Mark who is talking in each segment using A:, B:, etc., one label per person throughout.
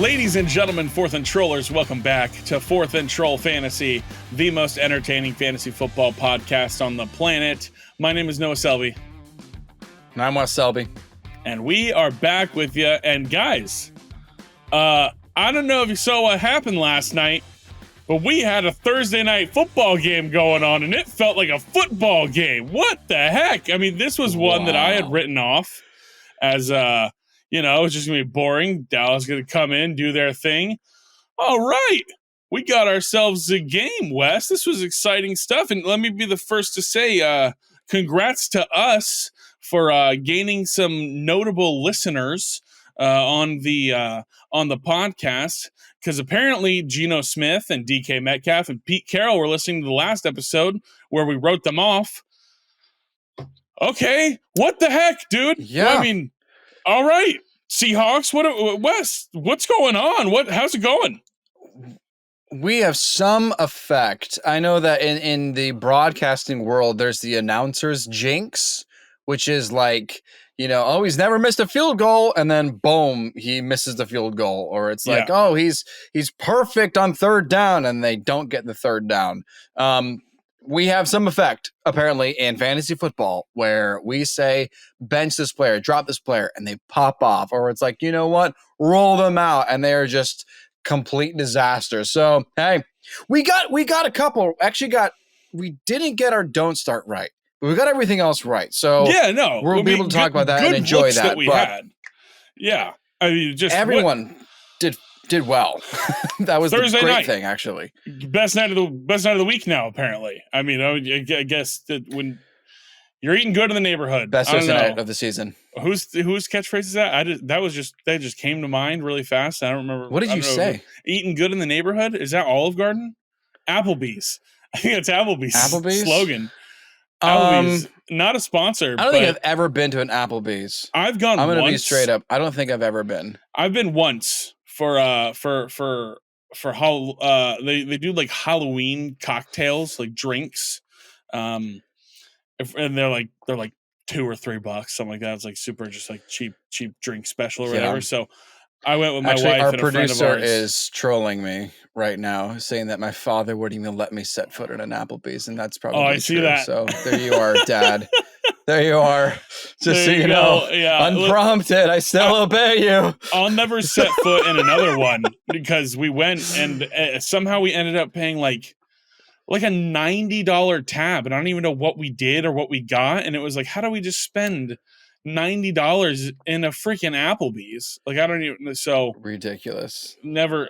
A: Ladies and gentlemen, Fourth and Trollers, welcome back to Fourth and Troll Fantasy, the most entertaining fantasy football podcast on the planet. My name is Noah Selby.
B: And I'm Wes Selby.
A: And we are back with you. And guys, I don't know if you saw what happened last night, but we had a Thursday night football game going on, and it felt like a football game. What the heck? I mean, this was one that I had written off as, it's just going to be boring. Dallas going to come in, do their thing. All right. We got ourselves a game, Wes. This was exciting stuff. And let me be the first to say congrats to us for gaining some notable listeners on the podcast. Because apparently Geno Smith and DK Metcalf and Pete Carroll were listening to the last episode where we wrote them off. Okay. What the heck, dude?
B: Yeah.
A: Well, I mean... All right, Seahawks. Wes? What's going on? How's it going?
B: We have some effect. I know that in the broadcasting world, there's the announcer's jinx, which is like, he's never missed a field goal, and then boom, he misses the field goal. Or it's like, he's perfect on third down, and they don't get the third down. We have some effect, apparently, in fantasy football where we say, bench this player, drop this player, and they pop off. Or it's like, you know what? Roll them out, and they're just complete disasters. So, hey, we got a couple. Actually, we didn't get our don't start right. But we got everything else right. So, we'll be able to talk about that and enjoy that.
A: We had. Yeah. I mean, just
B: everyone did well. That was
A: Thursday
B: the great
A: night
B: thing, actually.
A: Best night of the week now, apparently. I mean, I guess that when you're eating good in the neighborhood,
B: best Thursday night of the season.
A: Whose catchphrase is that? That just came to mind really fast. I don't remember.
B: What did you say?
A: Eating good in the neighborhood? Is that Olive Garden? Applebee's. I think it's Applebee's slogan. Applebee's, not a sponsor.
B: I don't think I've ever been to an Applebee's.
A: I've gone.
B: I'm going to be straight up. I don't think I've ever been.
A: I've been once. For they do like Halloween cocktails, like drinks, and they're like $2 or $3, something like that. It's like super, just like cheap drink special or whatever. So I went with my wife.
B: Our
A: and a friend of
B: producer
A: ours.
B: is trolling me right now, saying that my father wouldn't even let me set foot in an Applebee's, and that's probably
A: I
B: true.
A: see that.
B: So there you are, Dad. There you are. Just so you know, unprompted, I still obey you.
A: I'll never set foot in another one because we went and somehow we ended up paying like a $90 tab, and I don't even know what we did or what we got. And it was like, how do we just spend $90 in a freaking Applebee's? Like, I don't even. So
B: ridiculous.
A: Never.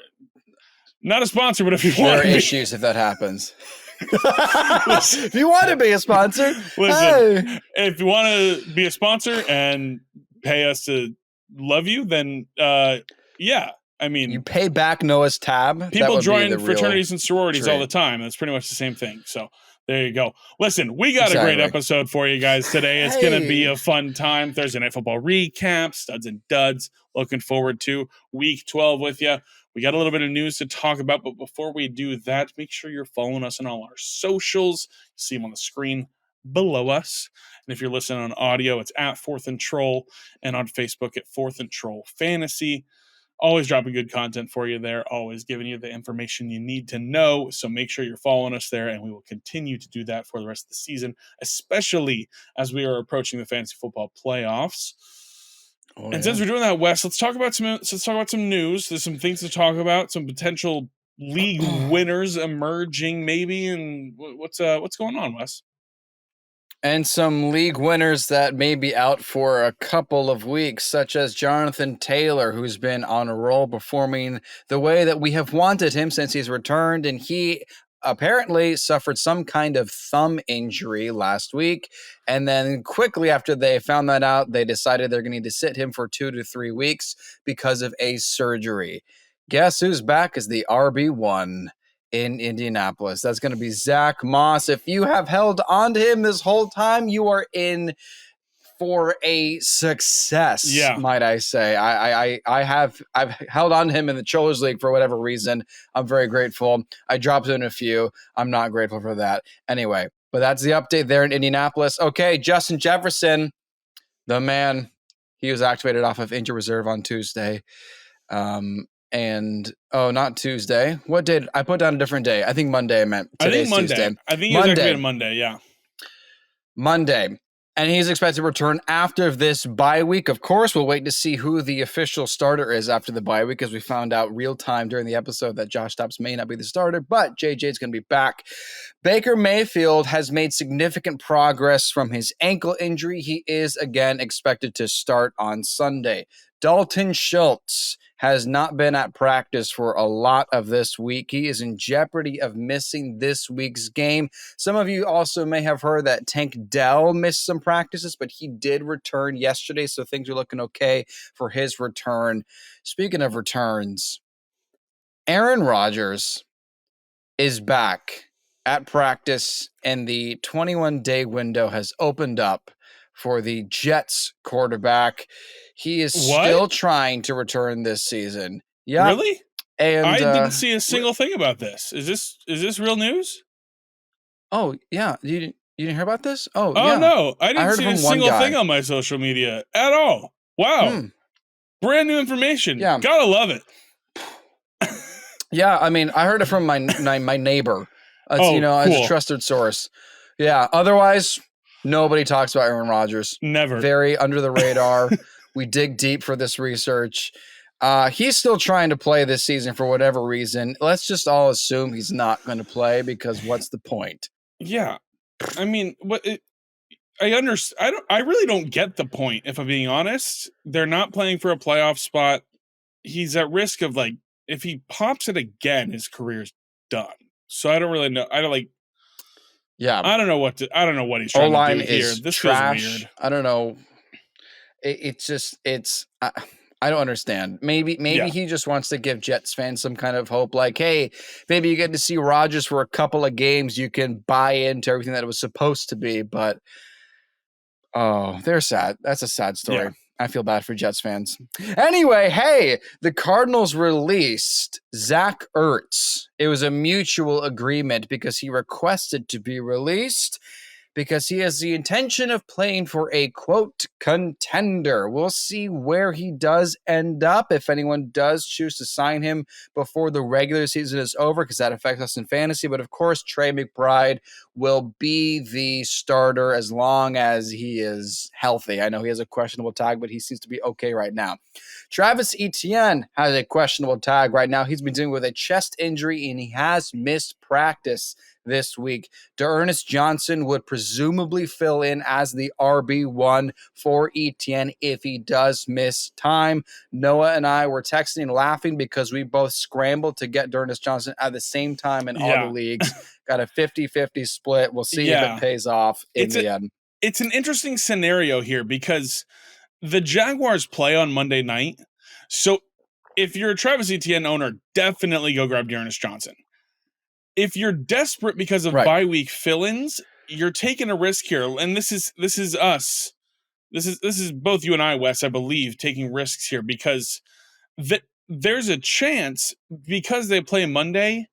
A: Not a sponsor, but if you
B: want,
A: there are
B: issues if that happens. If you want to be a sponsor,
A: listen, if you want to be a sponsor and pay us to love you, then yeah. I mean,
B: you pay back Noah's tab.
A: People join fraternities and sororities all the time. That's pretty much the same thing. So there you go. Listen, we got a great episode for you guys today. It's going to be a fun time. Thursday Night Football recap, studs and duds. Looking forward to week 12 with you. We got a little bit of news to talk about, but before we do that, make sure you're following us on all our socials. You see them on the screen below us. And if you're listening on audio, it's at Fourth and Troll, and on Facebook at Fourth and Troll Fantasy. Always dropping good content for you there, always giving you the information you need to know. So make sure you're following us there, and we will continue to do that for the rest of the season, especially as we are approaching the fantasy football playoffs. And since we're doing that, Wes, let's talk about some news. There's some things to talk about, some potential league winners emerging, maybe. And what's going on, Wes?
B: And some league winners that may be out for a couple of weeks, such as Jonathan Taylor, who's been on a roll performing the way that we have wanted him since he's returned, and he apparently suffered some kind of thumb injury last week, and then quickly after they found that out, they decided they're going to need to sit him for 2 to 3 weeks because of a surgery. Guess who's back as the RB1 in Indianapolis? That's going to be Zach Moss. If you have held on to him this whole time, you are in for a success, might I say. I've held on to him in the Chillers League for whatever reason. I'm very grateful. I dropped in a few. I'm not grateful for that. Anyway, but that's the update there in Indianapolis. Okay, Justin Jefferson, the man, he was activated off of injured reserve on Tuesday. And not Tuesday. What day? I put down a different day. I think Monday. I meant today's Tuesday.
A: I think it was actually a Monday. Yeah.
B: Monday. And he's expected to return after this bye week. Of course, we'll wait to see who the official starter is after the bye week, because we found out real time during the episode that Josh Dobbs may not be the starter, but JJ's going to be back. Baker Mayfield has made significant progress from his ankle injury. He is again expected to start on Sunday. Dalton Schultz has not been at practice for a lot of this week. He is in jeopardy of missing this week's game. Some of you also may have heard that Tank Dell missed some practices, but he did return yesterday, so things are looking okay for his return. Speaking of returns, Aaron Rodgers is back at practice, and the 21-day window has opened up for the Jets quarterback. He is still trying to return this season. Yeah,
A: really? And I didn't see a single thing about this. Is this real news?
B: Oh yeah, you didn't hear about this?
A: Oh yeah. No, I didn't see a single thing on my social media at all. Wow, brand new information. Yeah, gotta love it.
B: Yeah, I mean, I heard it from my neighbor. Cool. As a trusted source. Yeah, otherwise, nobody talks about Aaron Rodgers.
A: Never.
B: Very under the radar. We dig deep for this research. He's still trying to play this season for whatever reason. Let's just all assume he's not going to play, because what's the point?
A: Yeah, I mean, I understand. I really don't get the point. If I'm being honest, they're not playing for a playoff spot. He's at risk of, like, if he pops it again, his career's done. So I don't really know. I don't know what he's trying to do here. This
B: trash.
A: Feels weird.
B: I don't know. I don't understand. Maybe he just wants to give Jets fans some kind of hope. Like, hey, maybe you get to see Rodgers for a couple of games. You can buy into everything that it was supposed to be. But, they're sad. That's a sad story. Yeah. I feel bad for Jets fans. Anyway, hey, the Cardinals released Zach Ertz. It was a mutual agreement because he requested to be released, because he has the intention of playing for a, quote, contender. We'll see where he does end up, if anyone does choose to sign him before the regular season is over, because that affects us in fantasy. But, of course, Trey McBride will be the starter as long as he is healthy. I know he has a questionable tag, but he seems to be okay right now. Travis Etienne has a questionable tag right now. He's been dealing with a chest injury, and he has missed practice this week. D'Ernest Johnson would presumably fill in as the RB1 for Etienne if he does miss time. Noah and I were texting and laughing because we both scrambled to get D'Ernest Johnson at the same time in all the leagues. Got a 50-50 split. We'll see if it pays off in the end.
A: It's an interesting scenario here because the Jaguars play on Monday night. So if you're a Travis Etienne owner, definitely go grab D'Ernest Johnson. If you're desperate because of bye week fill-ins, you're taking a risk here. And this is us. This is both you and I, Wes, I believe, taking risks here, because there's a chance, because they play Monday,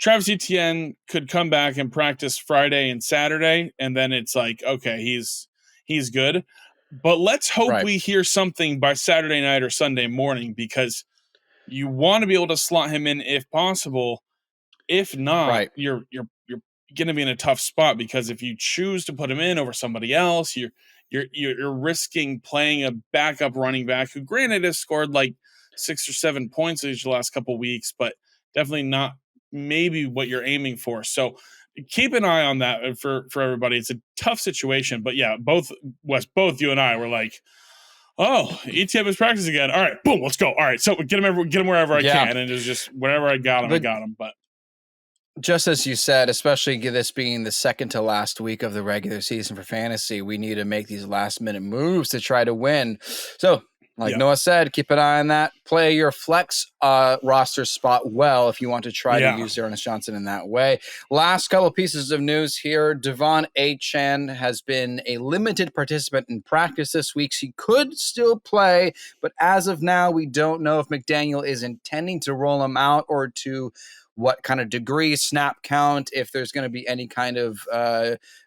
A: Travis Etienne could come back and practice Friday and Saturday, and then it's like, okay, he's good. But let's hope we hear something by Saturday night or Sunday morning, because you want to be able to slot him in if possible. If not, you're going to be in a tough spot, because if you choose to put him in over somebody else, you're risking playing a backup running back who, granted, has scored like 6 or 7 points each last couple weeks, but definitely not maybe what you're aiming for. So keep an eye on that for everybody. It's a tough situation, but yeah, both you and I were like, oh, ETM is practice again. All right, boom, let's go. All right, so get him wherever I can, and it was just wherever I got him, I got him. But
B: just as you said, especially this being the second to last week of the regular season for fantasy, we need to make these last minute moves to try to win. So, like Noah said, keep an eye on that. Play your flex roster spot well if you want to try to use D'Ernest Johnson in that way. Last couple pieces of news here. Devon Achane has been a limited participant in practice this week. He could still play, but as of now, we don't know if McDaniel is intending to roll him out or to what kind of degree, snap count, if there's going to be any kind of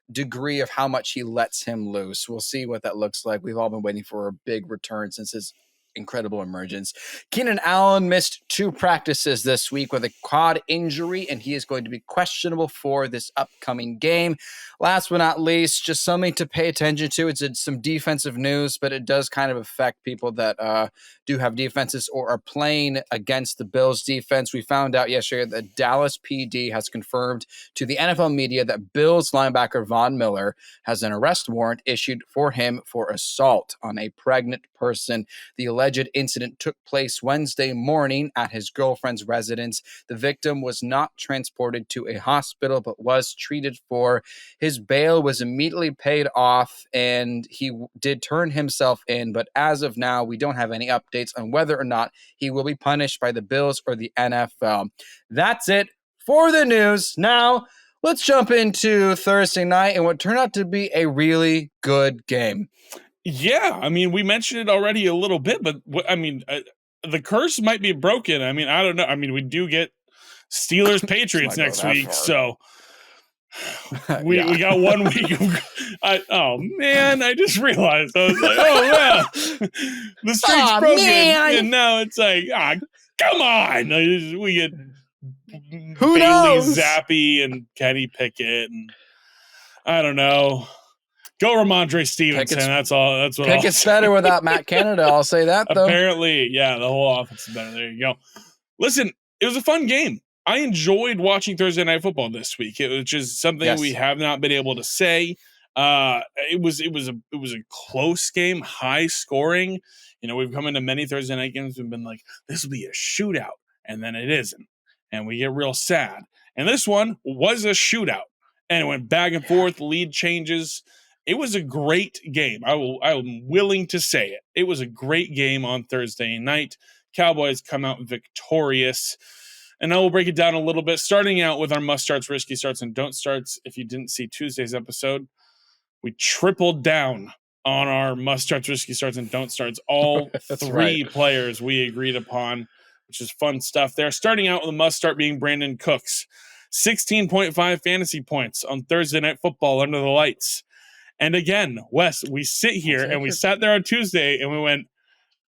B: degree of how much he lets him loose. We'll see what that looks like. We've all been waiting for a big return since his incredible emergence. Keenan Allen missed 2 practices this week with a quad injury, and he is going to be questionable for this upcoming game. Last but not least, just something to pay attention to. It's some defensive news, but it does kind of affect people that do have defenses or are playing against the Bills defense. We found out yesterday that Dallas PD has confirmed to the NFL media that Bills linebacker Von Miller has an arrest warrant issued for him for assault on a pregnant person. The alleged incident took place Wednesday morning at his girlfriend's residence. The victim was not transported to a hospital, but was treated for. His bail was immediately paid off, and he did turn himself in. But as of now, we don't have any updates on whether or not he will be punished by the Bills or the NFL. That's it for the news. Now, let's jump into Thursday night and what turned out to be a really good game.
A: Yeah, I mean, we mentioned it already a little bit, but the curse might be broken. I mean, I don't know. I mean, we do get Steelers Patriots next week, so we got 1 week of, oh man, I just realized I was like, oh yeah, the streak's broken, man. And now it's like, come on, we get
B: Who
A: Bailey
B: knows?
A: Zappi and Kenny Pickett, and I don't know. Go Ramondre Stevenson. That's all. That's what
B: Pickett's better without Matt Canada. I'll say that though.
A: Apparently, yeah, the whole offense is better. There you go. Listen, it was a fun game. I enjoyed watching Thursday Night Football this week. It was just something we have not been able to say. It was a close game, high scoring. You know, we've come into many Thursday night games and been like, this will be a shootout, and then it isn't, and we get real sad. And this one was a shootout, and it went back and forth, lead changes. It was a great game. I'm willing to say it. It was a great game on Thursday night. Cowboys come out victorious. And now we'll break it down a little bit, starting out with our must starts, risky starts, and don't starts. If you didn't see Tuesday's episode, we tripled down on our must starts, risky starts, and don't starts. All three players we agreed upon, which is fun stuff there. Starting out with a must start being Brandon Cooks. 16.5 fantasy points on Thursday Night Football under the lights. And again, Wes, we sit here and we sat there on Tuesday and we went,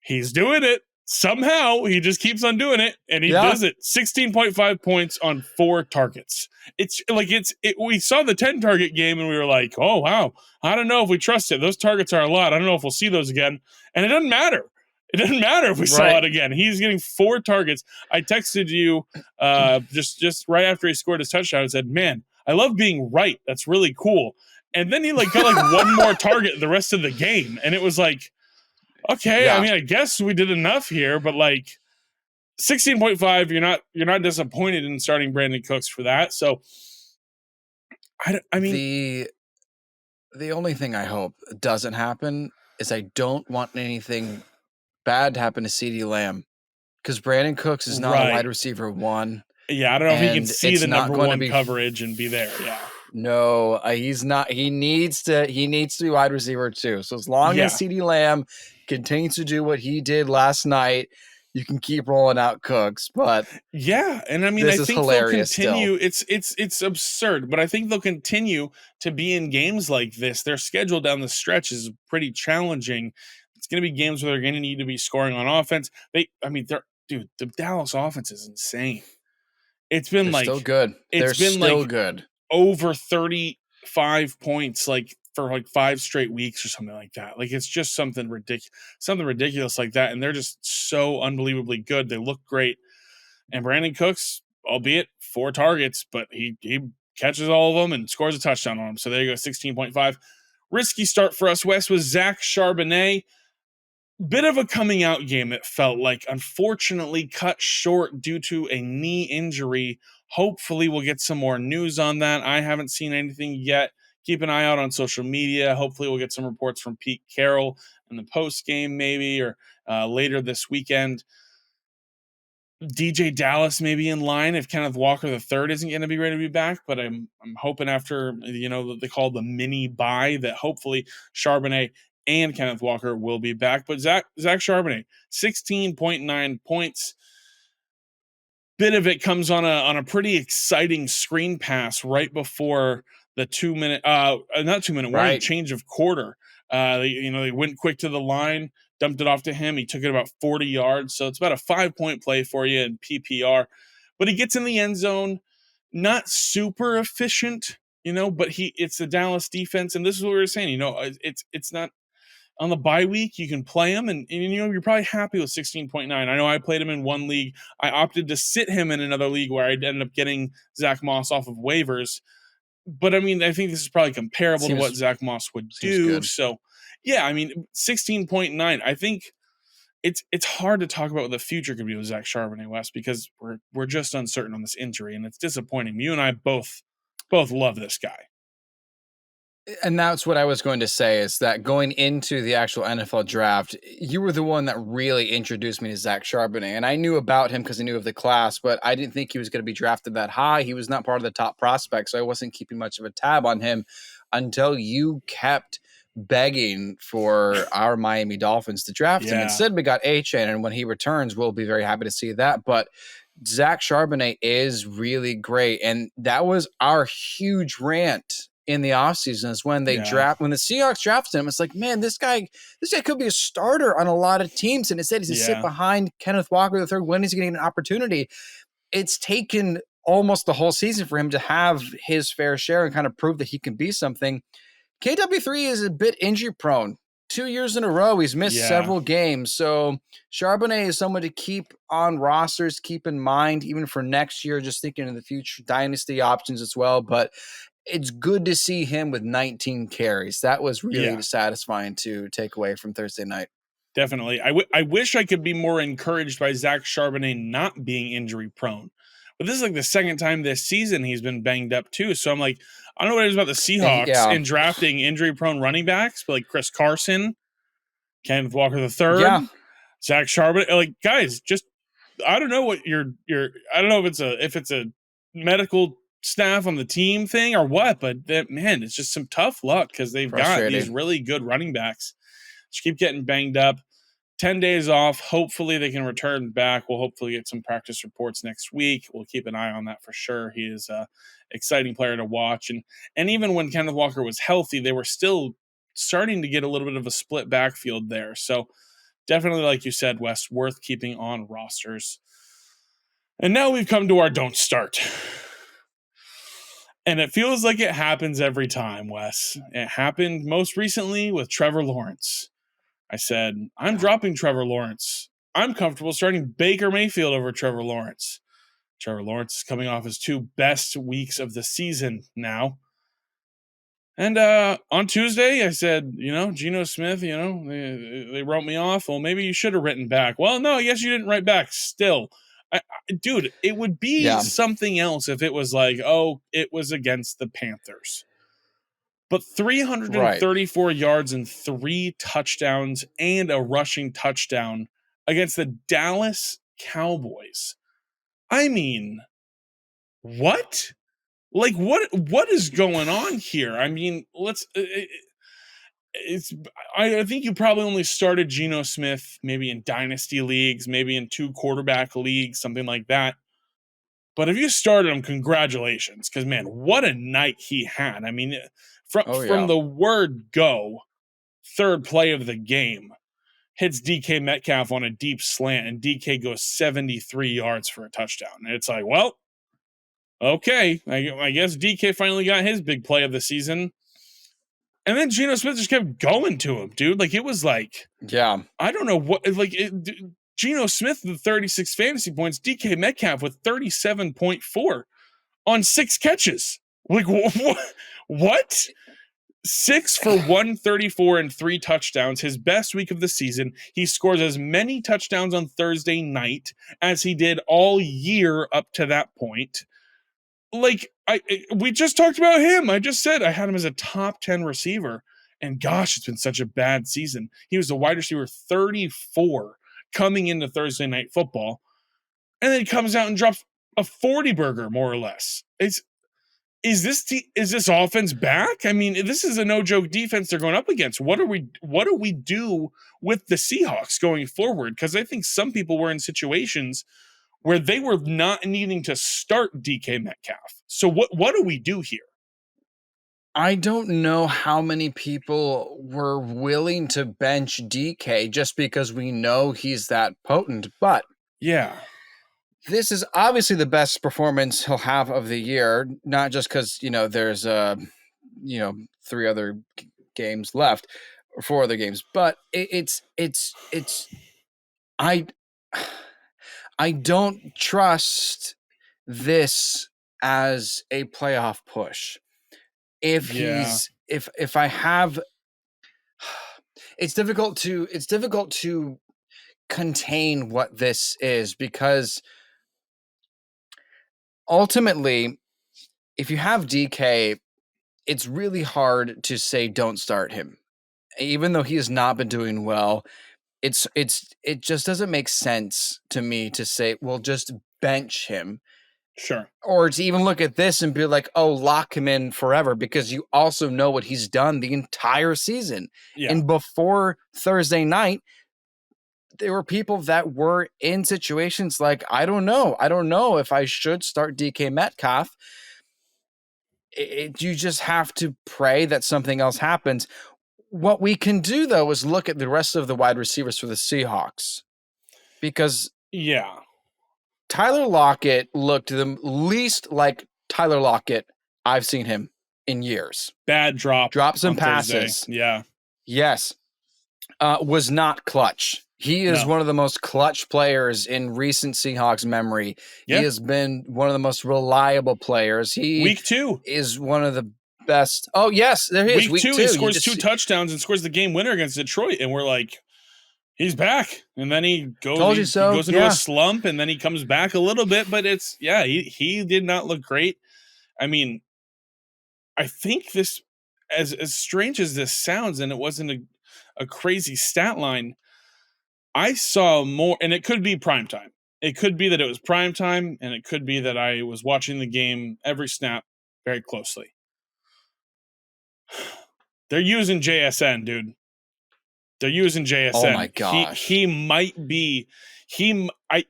A: he's doing it. Somehow he just keeps on doing it, and he does it. 16.5 points on 4 targets. We saw the 10 target game and we were like, oh wow, I don't know if we trust it. Those targets are a lot. I don't know if we'll see those again. And it doesn't matter. It doesn't matter if we saw it again. He's getting 4 targets. I texted you just right after he scored his touchdown and said, man, I love being right. That's really cool. And then he got one more target the rest of the game, and it was like, okay, I mean, I guess we did enough here, but 16.5, you're not disappointed in starting Brandon Cooks for that. So, I mean,
B: the only thing I hope doesn't happen is I don't want anything bad to happen to CeeDee Lamb, because Brandon Cooks is not a wide receiver 1.
A: Yeah, I don't know if he can see the number 1 coverage and be there. Yeah.
B: No, he's not. He needs to be wide receiver 2. So as long as CeeDee Lamb continues to do what he did last night, you can keep rolling out Cooks. But
A: and I mean, I think they'll continue. It's absurd, but I think they'll continue to be in games like this. Their schedule down the stretch is pretty challenging. It's going to be games where they're going to need to be scoring on offense. The Dallas offense is insane. It's been
B: still good. They're still good.
A: Over 35 points for 5 straight weeks or something like that. It's just something ridiculous like that, and they're just so unbelievably good. They look great. And Brandon Cooks, albeit 4 targets, but he catches all of them and scores a touchdown on them. So there you go, 16.5. Risky start for us, Wes, was Zach Charbonnet. Bit of a coming out game, it felt like. Unfortunately cut short due to a knee injury. Hopefully we'll get some more news on that. I haven't seen anything yet. Keep an eye out on social media. Hopefully we'll get some reports from Pete Carroll in the post game maybe, or later this weekend. DJ Dallas may be in line if Kenneth Walker III isn't going to be ready to be back, but I'm hoping after, they call the mini bye, that hopefully Charbonnet and Kenneth Walker will be back. But Zach Charbonnet, 16.9 points. Bit of it comes on a pretty exciting screen pass right before the 2-minute, not 2-minute warning, change of quarter. They went quick to the line dumped it off to him. He took it about 40 yards. So it's about a 5-point play for you in PPR. But he gets in the end zone, not super efficient, but it's the Dallas defense. And this is what we were saying, it's not on the bye week. You can play him and you're probably happy with 16.9. I know I played him in one league. I opted to sit him in another league where I ended up getting Zach Moss off of waivers. But I think this is probably comparable to what Zach Moss would do. Good. So yeah, 16.9. I think it's hard to talk about what the future could be with Zach Charbonnet, West, because we're just uncertain on this injury, and it's disappointing. You and I both love this guy.
B: And that's what I was going to say, is that going into the actual NFL draft, you were the one that really introduced me to Zach Charbonnet. And I knew about him because I knew of the class, but I didn't think he was going to be drafted that high. He was not part of the top prospects, so I wasn't keeping much of a tab on him until you kept begging for our Miami Dolphins to draft him. Instead, we got A-Chain, and when he returns, we'll be very happy to see that. But Zach Charbonnet is really great, and that was our huge rant in the offseason, is when when the Seahawks drafted him. It's like, man, this guy could be a starter on a lot of teams, and instead he's to sit behind Kenneth Walker III. When is he getting an opportunity? It's taken almost the whole season for him to have his fair share and kind of prove that he can be something. KW3 is a bit injury prone. 2 years in a row, he's missed several games. So Charbonnet is someone to keep on rosters, keep in mind, even for next year, just thinking in the future, dynasty options as well. But it's good to see him with 19 carries. That was really satisfying to take away from Thursday night.
A: Definitely. I wish I could be more encouraged by Zach Charbonnet not being injury prone. But this is like the second time this season he's been banged up too. So I'm like, I don't know what it is about the Seahawks in drafting injury prone running backs, but like Chris Carson, Kenneth Walker III, Zach Charbonnet. Like, guys, just I don't know what I don't know if it's a medical staff on the team thing or what, but it's just some tough luck because they've got these really good running backs. Just keep getting banged up. 10 days off. Hopefully they can return back. We'll hopefully get some practice reports next week. We'll keep an eye on that for sure. He is a exciting player to watch. And even when Kenneth Walker was healthy, they were still starting to get a little bit of a split backfield there. So definitely, like you said, Wes, worth keeping on rosters. And now we've come to our don't start. And it feels like it happens every time, Wes. It happened most recently with Trevor Lawrence. I said, I'm dropping Trevor Lawrence. I'm comfortable starting Baker Mayfield over Trevor Lawrence. Trevor Lawrence is coming off his 2 best weeks of the season now. And on Tuesday, I said, Geno Smith, they wrote me off. Well, maybe you should have written back. Well, no, yes, you didn't write back still. Dude, it would be something else if it was like, oh, it was against the Panthers. But 334 yards and 3 touchdowns and a rushing touchdown against the Dallas Cowboys. I mean, what? Like, what is going on here? I mean, I think you probably only started Geno Smith maybe in dynasty leagues, maybe in 2 quarterback leagues, something like that. But if you started him, congratulations, because, man, what a night he had. I mean, from the word go, 3rd play of the game, hits DK Metcalf on a deep slant, and DK goes 73 yards for a touchdown. And it's like, well, okay, I guess DK finally got his big play of the season. And then Geno Smith just kept going to him, dude. Like, it was like, I don't know what, like, Geno Smith with 36 fantasy points, DK Metcalf with 37.4 on 6 catches. Like, what? 6 for 134 and 3 touchdowns, his best week of the season. He scores as many touchdowns on Thursday night as he did all year up to that point. Like, we just talked about him. I just said I had him as a top 10 receiver. And gosh, it's been such a bad season. He was the wide receiver 34 coming into Thursday Night Football. And then he comes out and drops a 40 burger, more or less. Is this offense back? I mean, this is a no-joke defense they're going up against. What do we do with the Seahawks going forward? Because I think some people were in situations where they were not needing to start DK Metcalf. So what do we do here?
B: I don't know how many people were willing to bench DK just because we know he's that potent, but
A: yeah,
B: this is obviously the best performance he'll have of the year, not just because, there's, 3 other games left, or 4 other games, but I, I don't trust this as a playoff push. If I have, it's difficult to contain what this is, because ultimately, if you have DK, it's really hard to say don't start him. Even though he has not been doing well, it just doesn't make sense to me to say, well, just bench him.
A: Sure.
B: Or to even look at this and be like, oh, lock him in forever, because you also know what he's done the entire season.
A: Yeah.
B: And before Thursday night, there were people that were in situations like, I don't know if I should start DK Metcalf. You just have to pray that something else happens. What we can do, though, is look at the rest of the wide receivers for the Seahawks, because Tyler Lockett looked the least like Tyler Lockett I've seen him in years.
A: Bad
B: drops and
A: passes.
B: Thursday.
A: Yeah.
B: Yes. Was not clutch. He is one of the most clutch players in recent Seahawks memory. Yeah. He has been one of the most reliable players.
A: Week 2
B: is one of the best. Oh, yes, there he is.
A: Week 2, he scores 2 touchdowns and scores the game winner against Detroit, and we're like, he's back. And then he goes into a slump, and then he comes back a little bit, but he did not look great. I mean, I think this, as strange as this sounds, and it wasn't a crazy stat line, I saw more, and it could be primetime. It could be that it was primetime, and it could be that I was watching the game every snap very closely. They're using JSN, dude. They're using JSN.
B: Oh my gosh.
A: He might be I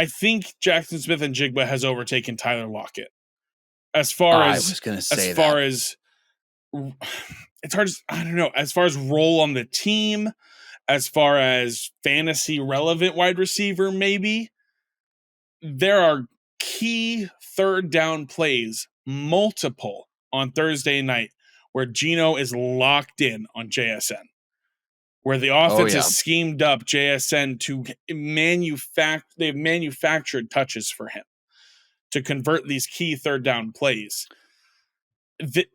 A: think Jackson Smith and Jigba has overtaken Tyler Lockett. As far as it's hard to, I don't know, as far as role on the team, as far as fantasy relevant wide receiver, maybe there are key third down plays, multiple on Thursday night, where Geno is locked in on JSN, where the offense has schemed up JSN to they've manufactured touches for him to convert these key third down plays. I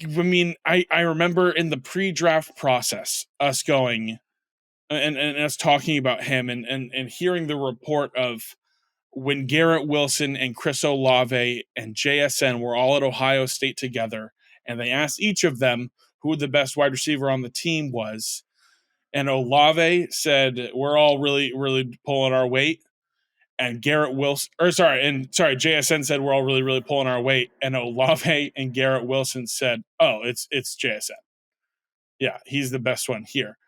A: mean, I remember in the pre-draft process, us going and us talking about him and hearing the report of when Garrett Wilson and Chris Olave and JSN were all at Ohio State together, and they asked each of them who the best wide receiver on the team was. And Olave said, we're all really, really pulling our weight. And JSN said, we're all really, really pulling our weight. And Olave and Garrett Wilson said, oh, it's JSN. Yeah, he's the best one here.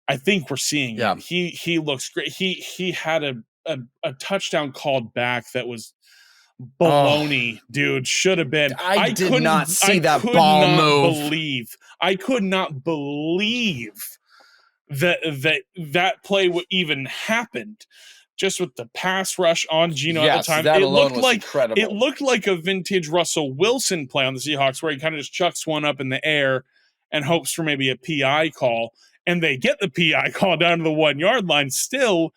A: I think we're seeing it. He looks great. He had a touchdown called back that was baloney, dude. Should have been.
B: I could not see that ball move.
A: I could not believe that play even happened, just with the pass rush on Geno at the time.
B: That alone was incredible.
A: It looked like a vintage Russell Wilson play on the Seahawks, where he kind of just chucks one up in the air and hopes for maybe a PI call, and they get the PI call down to the 1 yard line still.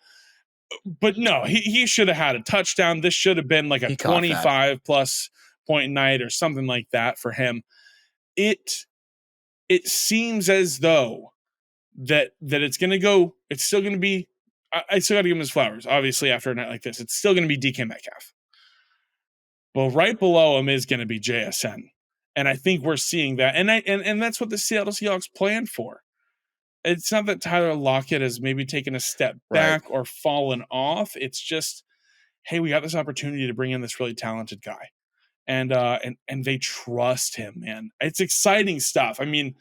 A: But no, he should have had a touchdown. This should have been like a 25 plus point night or something like that for him. It seems as though that it's going to go, it's still going to be, I still got to give him his flowers. Obviously, after a night like this, it's still going to be DK Metcalf. But right below him is going to be JSN. And I think we're seeing that. And that's what the Seattle Seahawks planned for. It's not that Tyler Lockett has maybe taken a step back or fallen off. It's just, hey, we got this opportunity to bring in this really talented guy. And they trust him, man. It's exciting stuff. I mean,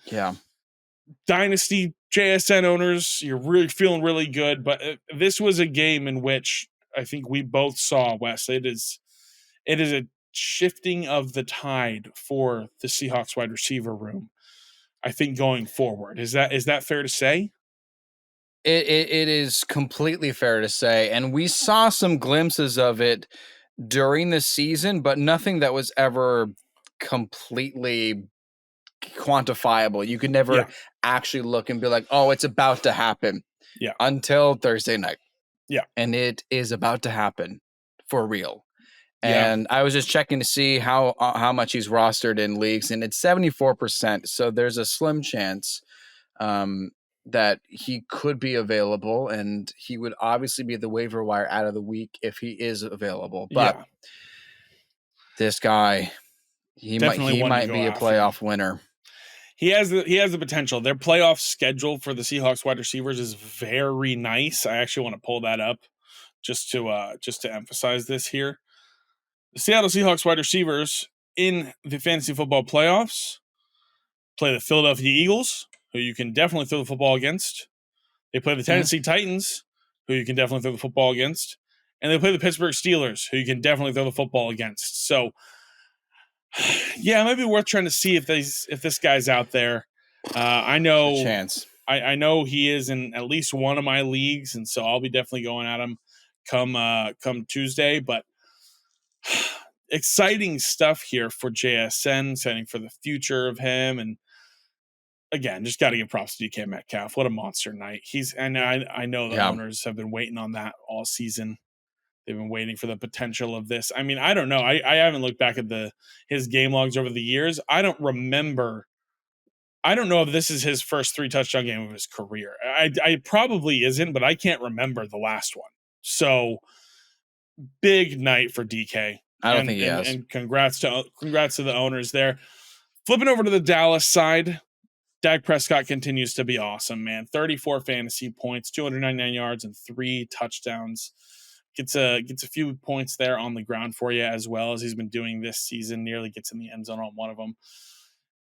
A: Dynasty JSN owners, you're really feeling really good. But this was a game in which I think we both saw, Wes. It is a shifting of the tide for the Seahawks wide receiver room, I think, going forward. Is that fair to say?
B: It is completely fair to say, and we saw some glimpses of it during the season, but nothing that was ever completely quantifiable. You could never actually look and be like, "Oh, it's about to happen."
A: Yeah.
B: Until Thursday night.
A: Yeah.
B: And it is about to happen for real. And I was just checking to see how much he's rostered in leagues, and it's 74%. So there's a slim chance that he could be available, and he would obviously be the waiver wire out of the week if he is available. But this guy, he might be a playoff winner.
A: He has the potential. Their playoff schedule for the Seahawks wide receivers is very nice. I actually want to pull that up just to emphasize this here. The Seattle Seahawks wide receivers in the fantasy football playoffs play the Philadelphia Eagles, who you can definitely throw the football against. They play the Tennessee Titans, who you can definitely throw the football against. And they play the Pittsburgh Steelers, who you can definitely throw the football against. So, yeah, it might be worth trying to see if this guy's out there. I know
B: a chance.
A: I know he is in at least one of my leagues, and so I'll be definitely going at him come Tuesday. But exciting stuff here for JSN, setting for the future of him. And again, just got to give props to DK Metcalf. What a monster night. I know the owners have been waiting on that all season. They've been waiting for the potential of this. I mean, I don't know. I haven't looked back at his game logs over the years. I don't know if this is his first 3 touchdown game of his career. I probably isn't, but I can't remember the last one. So big night for DK.
B: I don't think he has.
A: And congrats to the owners there. Flipping over to the Dallas side, Dak Prescott continues to be awesome, man. 34 fantasy points, 299 yards, and 3 touchdowns. Gets a few points there on the ground for you, as well as he's been doing this season. Nearly gets in the end zone on one of them.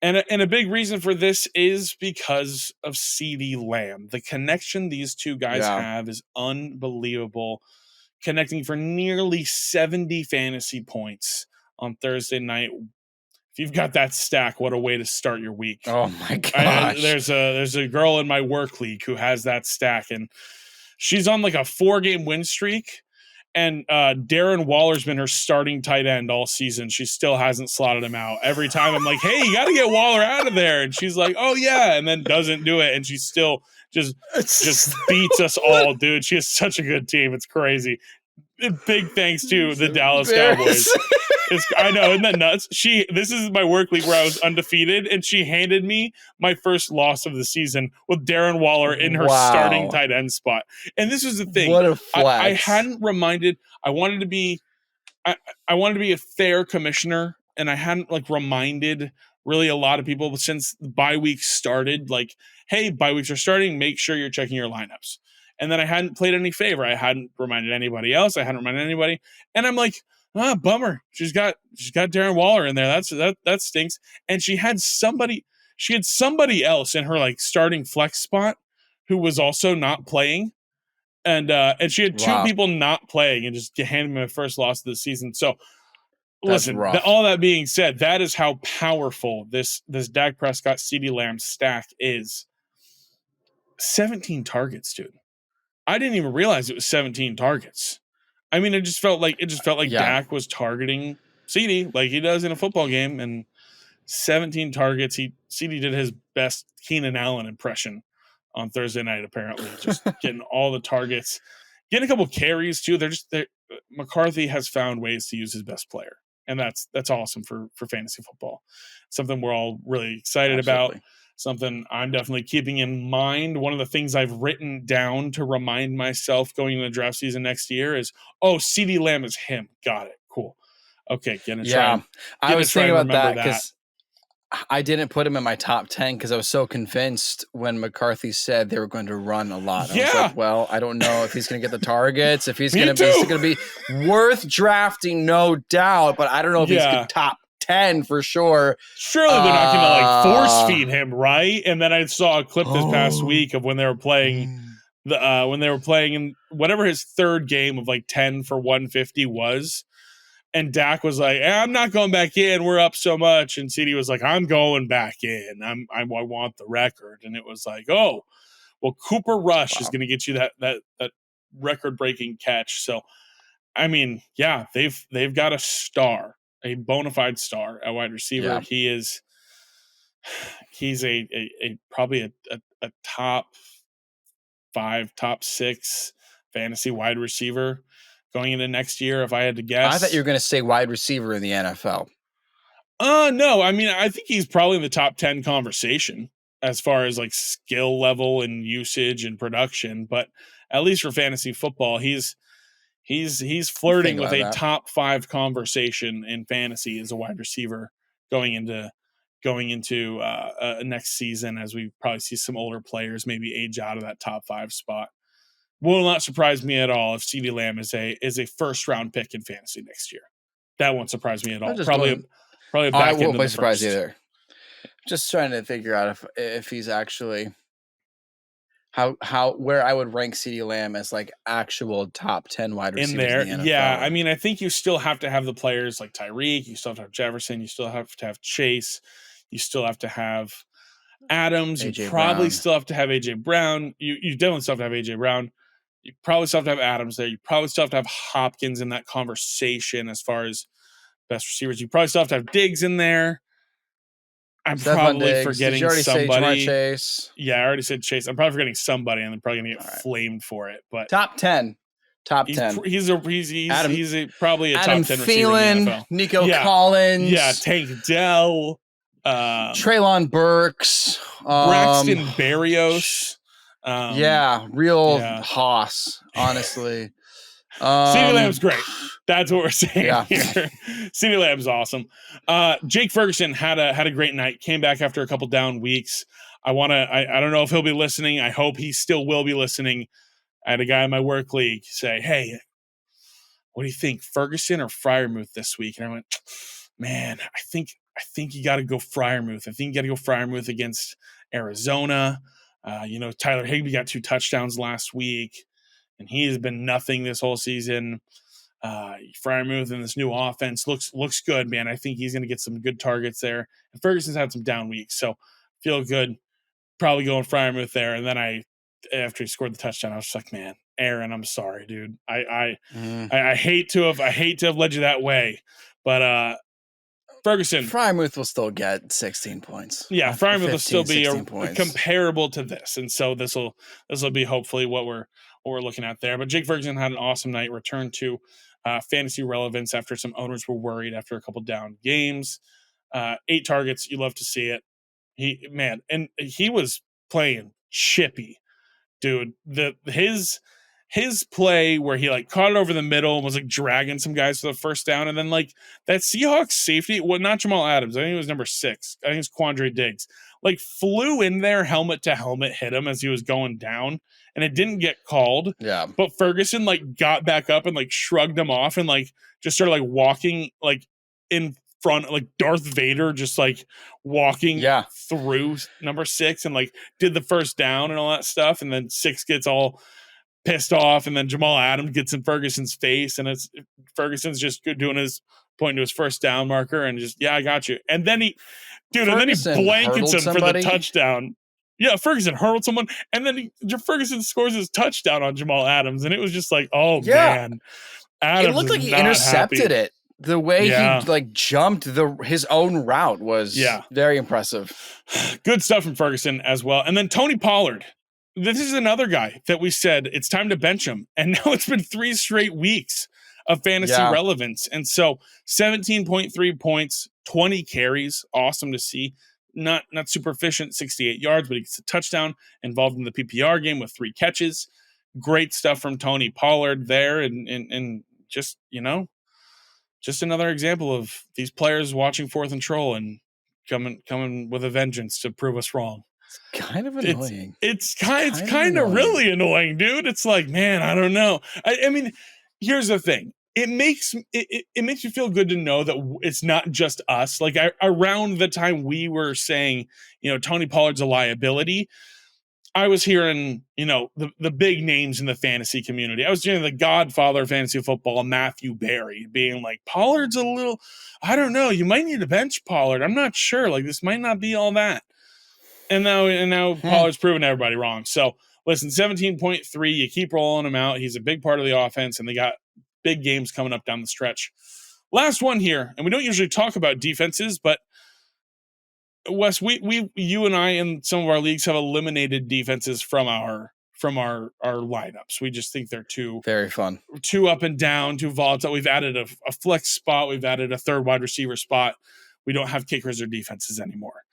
A: And a big reason for this is because of CeeDee Lamb. The connection these two guys have is unbelievable. Connecting for nearly 70 fantasy points on Thursday night. If you've got that stack, what a way to start your week.
B: Oh my gosh.
A: There's a girl in my work league who has that stack, and she's on like a 4-game win streak. And Darren Waller's been her starting tight end all season. She still hasn't slotted him out. Every time I'm like, hey, you got to get Waller out of there. And she's like, oh, yeah. And then doesn't do it. And she still just beats us all, dude. She has such a good team. It's crazy. Big thanks to the Dallas Cowboys. I know, isn't that nuts? This is my work league where I was undefeated, and she handed me my first loss of the season with Darren Waller in her starting tight end spot. And this was the thing.
B: What a flex.
A: I hadn't reminded. I wanted to be a fair commissioner, and I hadn't reminded really a lot of people since the bye week started. Like, hey, bye weeks are starting. Make sure you're checking your lineups. And then I hadn't played any favor. I hadn't reminded anybody else. I hadn't reminded anybody. And I'm like, bummer. She's got Darren Waller in there. That stinks. And she had somebody else in her starting flex spot who was also not playing. And she had 2 people not playing and just handed me my first loss of the season. So listen, all that being said, that is how powerful this Dak Prescott CeeDee Lamb stack is. 17 targets, dude. I didn't even realize it was 17 targets. I mean, it just felt like Dak was targeting CeeDee like he does in a football game, and 17 targets. CeeDee did his best Keenan Allen impression on Thursday night, apparently, just getting all the targets, getting a couple carries too. McCarthy has found ways to use his best player, and that's awesome for fantasy football. Something we're all really excited about. Something I'm definitely keeping in mind. One of the things I've written down to remind myself going into the draft season next year is, CeeDee Lamb is him. Got it. Cool. Okay,
B: I was thinking about that because I didn't put him in my top 10 because I was so convinced when McCarthy said they were going to run a lot. I was like, well, I don't know if he's going to get the targets, if he's going to be worth drafting, no doubt, but I don't know if he's top 10 for sure.
A: Surely they're not going to force feed him, right? And then I saw a clip this past week of when they were playing in whatever his third game of 10 for 150 was. And Dak was like, I'm not going back in. We're up so much. And CD was like, I'm going back in. I want the record. And it was like, oh, well, Cooper Rush is going to get you that record-breaking catch. So, I mean, yeah, they've got a star, a bona fide star at wide receiver. Yeah. He's a probably a top 5, top 6 fantasy wide receiver going into next year, if I had to guess.
B: I thought you were going to say wide receiver in the NFL.
A: No. I mean, I think he's probably in the top 10 conversation as far as like skill level and usage and production. But at least for fantasy football, he's flirting with a top 5 conversation in fantasy as a wide receiver going into next season, as we probably see some older players maybe age out of that top 5 spot. Will not surprise me at all if CeeDee Lamb is a first round pick in fantasy next year. That won't surprise me at all. Probably back into the first.
B: Either. Just trying to figure out if he's actually where I would rank CeeDee Lamb as like actual top 10 wide receivers in there. In the NFL.
A: Yeah, I mean, I think you still have to have the players like Tyreek. You still have to have Jefferson. You still have to have Chase. You still have to have Adams. You probably still have to have AJ Brown. You definitely still have to have AJ Brown. You probably still have to have Adams there. You probably still have to have Hopkins in that conversation as far as best receivers. You probably still have to have Diggs in there. I'm probably forgetting somebody.
B: Chase?
A: Yeah, I already said Chase. I'm probably forgetting somebody, and I'm probably going to get flamed for it. But
B: top 10.
A: He's probably a
B: Adam
A: top 10
B: Thielen,
A: receiver in the NFL.
B: Nico Collins.
A: Tank Dell.
B: Treylon Burks.
A: Braxton Berrios.
B: Real hoss, honestly.
A: CeeDee Lamb's great. That's what we're saying here. CeeDee Lamb's awesome. Jake Ferguson had a great night. Came back after a couple down weeks. I don't know if he'll be listening. I hope he still will be listening. I had a guy in my work league say, "Hey, what do you think, Ferguson or Freiermuth this week?" And I went, "Man, I think you got to go Freiermuth. I think you got to go Freiermuth against Arizona. Tyler Higbee got 2 touchdowns last week, and he has been nothing this whole season. Freiermuth in this new offense looks good, man. I think he's going to get some good targets there. And Ferguson's had some down weeks, so feel good. Probably going Freiermuth there. And then after he scored the touchdown, I was just like, man, Aaron, I'm sorry, dude. I hate to have led you that way, but Ferguson,
B: Freiermuth will still get 16 points.
A: Yeah, Freiermuth will still be comparable to this, and so this will be hopefully what we're looking at there. But Jake Ferguson had an awesome night. Returned to fantasy relevance after some owners were worried after a couple down games. 8 targets, you love to see it. He was playing chippy, dude. His play where he like caught it over the middle and was like dragging some guys for the first down, and then like that Seahawks safety, not Jamal Adams, I think it was number 6. I think it's Quandre Diggs, like flew in there helmet to helmet, hit him as he was going down, and it didn't get called.
B: Yeah.
A: But Ferguson like got back up and like shrugged him off and like just started like walking like in front, like Darth Vader, just like walking through number 6 and like did the first down and all that stuff, and then 6 gets all pissed off, and then Jamal Adams gets in Ferguson's face, and it's Ferguson's just doing his pointing to his first down marker and just I got you. And then he blankets him for the touchdown. Yeah, Ferguson hurdled someone, and then Ferguson scores his touchdown on Jamal Adams, and it was just like, oh man, Adams.
B: It looked like he intercepted it. The way he like jumped his own route was very impressive.
A: Good stuff from Ferguson as well. And then Tony Pollard. This is another guy that we said it's time to bench him. And now it's been 3 straight weeks of fantasy relevance. And so 17.3 points, 20 carries. Awesome to see. Not super efficient, 68 yards, but he gets a touchdown, involved in the PPR game with 3 catches. Great stuff from Tony Pollard there. And just, just another example of these players watching 4th and Troll and coming with a vengeance to prove us wrong.
B: It's kind of annoying.
A: It's kind of really annoying, dude. It's like, man, I don't know. I mean, here's the thing. It makes you feel good to know that it's not just us. Like around the time we were saying, Tony Pollard's a liability, I was hearing, the big names in the fantasy community. I was hearing the godfather of fantasy football, Matthew Berry, being like, Pollard's a little, I don't know, you might need to bench Pollard. I'm not sure. Like, this might not be all that. And now Pollard's proven everybody wrong. So listen, 17.3, you keep rolling him out. He's a big part of the offense, and they got big games coming up down the stretch. Last one here, and we don't usually talk about defenses, but Wes, you and I in some of our leagues have eliminated defenses from our lineups. We just think they're too
B: very fun,
A: too up and down, too volatile. We've added a flex spot, we've added a third wide receiver spot. We don't have kickers or defenses anymore.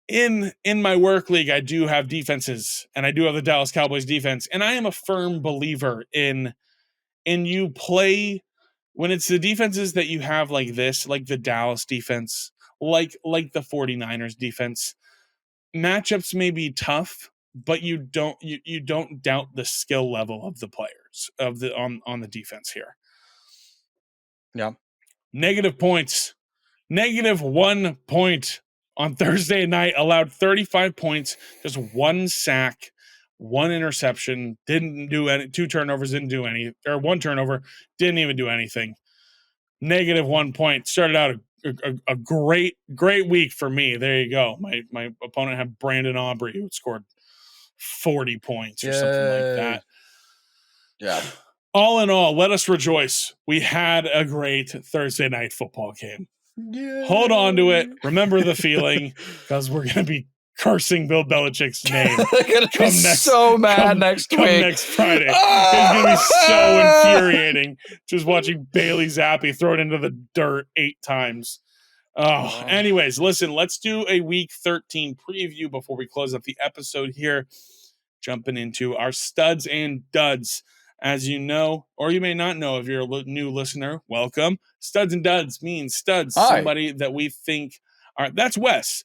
A: In my work league, I do have defenses, and I do have the Dallas Cowboys defense, and I am a firm believer in you play when it's the defenses that you have like this, like the Dallas defense, like the 49ers defense. Matchups may be tough, but you don't doubt the skill level of the players of the on the defense here.
B: Yeah.
A: Negative points. -1 point on Thursday night, allowed 35 points, just 1 sack, 1 interception, didn't do any, 2 turnovers, didn't do any, or 1 turnover, didn't even do anything. -1 point. Started out a great week for me. There you go. My opponent had Brandon Aubrey, who scored 40 points or something like that.
B: Yeah.
A: All in all, let us rejoice. We had a great Thursday night football game. Yay. Hold on to it. Remember the feeling, because we're going to be cursing Bill Belichick's name.
B: Come next
A: Friday. It's going to be so infuriating just watching Bailey Zappi throw it into the dirt 8 times. Anyways, listen, let's do a week 13 preview before we close up the episode here. Jumping into our studs and duds. As you know, or you may not know if you're a new listener, welcome. Studs and duds means studs. Hi. Somebody that we think that's Wes.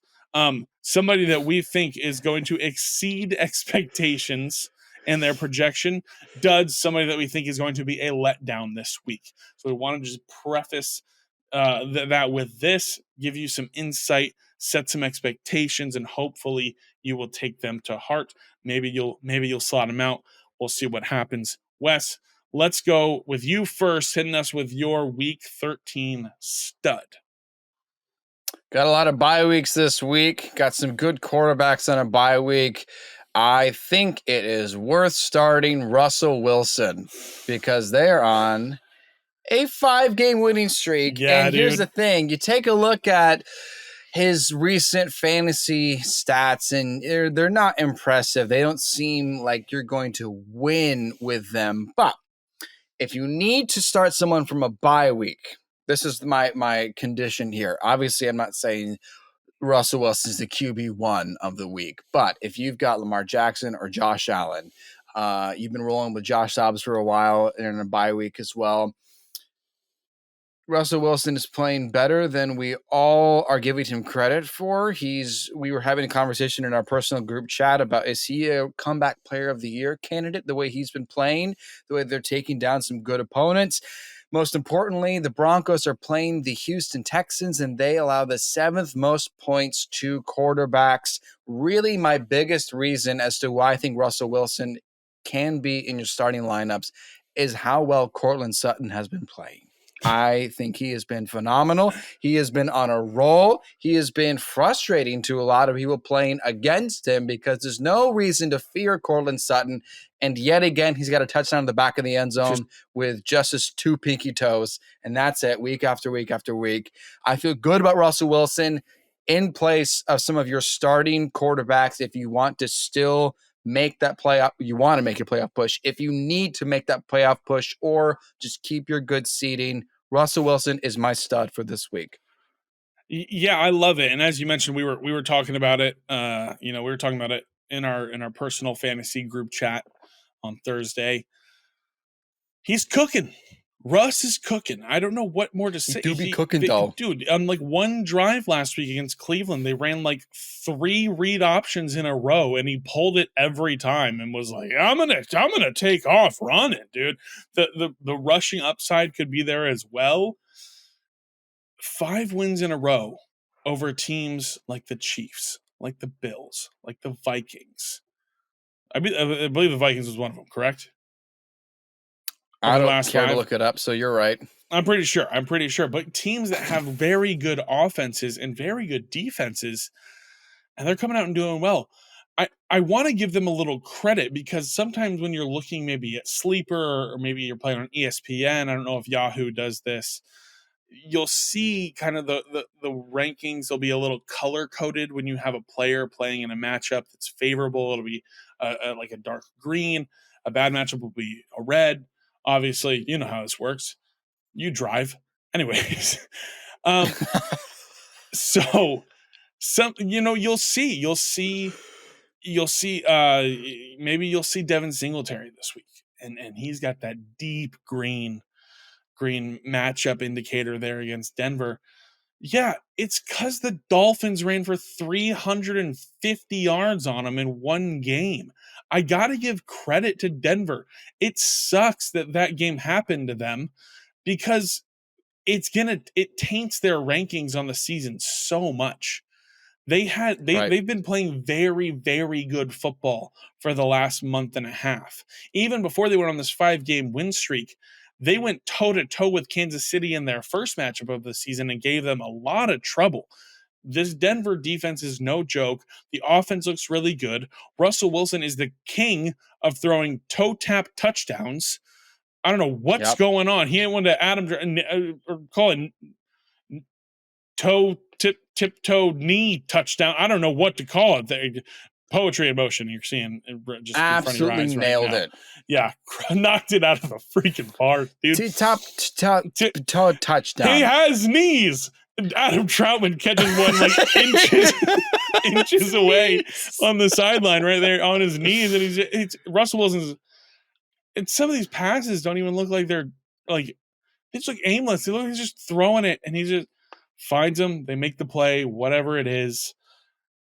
A: Somebody that we think is going to exceed expectations and their projection. Duds, somebody that we think is going to be a letdown this week. So we want to just preface that with this, give you some insight, set some expectations, and hopefully you will take them to heart. Maybe you'll slot them out. We'll see what happens. Wes, let's go with you first, hitting us with your week 13 stud.
B: Got a lot of bye weeks this week. Got some good quarterbacks on a bye week. I think it is worth starting Russell Wilson because they're on a 5-game winning streak.
A: Yeah,
B: and here's the thing. You take a look at his recent fantasy stats, and they're not impressive. They don't seem like you're going to win with them. But if you need to start someone from a bye week, this is my condition here. Obviously, I'm not saying Russell Wilson is the QB1 of the week, but if you've got Lamar Jackson or Josh Allen, you've been rolling with Josh Dobbs for a while in a bye week as well. Russell Wilson is playing better than we all are giving him credit for. We were having a conversation in our personal group chat about, is he a comeback player of the year candidate, the way he's been playing, the way they're taking down some good opponents. Most importantly, the Broncos are playing the Houston Texans, and they allow the 7th most points to quarterbacks. Really, my biggest reason as to why I think Russell Wilson can be in your starting lineups is how well Courtland Sutton has been playing. I think he has been phenomenal. He has been on a roll. He has been frustrating to a lot of people playing against him because there's no reason to fear Courtland Sutton. And yet again, he's got a touchdown in the back of the end zone with just his 2 pinky toes. And that's it, week after week after week. I feel good about Russell Wilson in place of some of your starting quarterbacks if you want to still make that playoff. You want to make your playoff push. If you need to make that playoff push or just keep your good seeding, Russell Wilson is my stud for this week.
A: Yeah, I love it. And as you mentioned, we were talking about it. We were talking about it in our personal fantasy group chat on Thursday. He's cooking. Russ is cooking. I don't know what more to say.
B: He do be cooking, though.
A: Dude, on like one drive last week against Cleveland, they ran like 3 read options in a row, and he pulled it every time and was like, I'm gonna take off running, dude. The rushing upside could be there as well. 5 wins in a row over teams like the Chiefs, like the Bills, like the Vikings. I believe the Vikings was one of them, correct?
B: I don't care to look it up, so you're right.
A: I'm pretty sure. But teams that have very good offenses and very good defenses, and they're coming out and doing well. I want to give them a little credit because sometimes when you're looking maybe at Sleeper or maybe you're playing on ESPN, I don't know if Yahoo does this, you'll see kind of the rankings will be a little color coded when you have a player playing in a matchup that's favorable. It'll be like a dark green. A bad matchup will be a red. Obviously, you know how this works. You drive. Anyways. So you'll see maybe you'll see Devin Singletary this week. And he's got that deep green matchup indicator there against Denver. Yeah, it's because the Dolphins ran for 350 yards on them in one game. I got to give credit to Denver. It sucks that game happened to them because it taints their rankings on the season so much. They've been playing very, very good football for the last month and a half. Even before they went on this 5-game win streak, they went toe-to-toe with Kansas City in their first matchup of the season and gave them a lot of trouble. This Denver defense is no joke. The offense looks really good. Russell Wilson is the king of throwing toe-tap touchdowns. I don't know what's going on. He didn't want to Adam call it tiptoe knee touchdown. I don't know what to call it. Poetry in motion. You're seeing just
B: absolutely
A: in front of your eyes
B: nailed
A: right
B: it.
A: Yeah, knocked it out of the freaking park, dude.
B: Top touchdown.
A: He has knees. Adam Troutman catches one like inches away on the sideline right there on his knees, and it's Russell Wilson's. And some of these passes don't even look like they're like it's like aimless. He's just throwing it, and he just finds them. They make the play, whatever it is.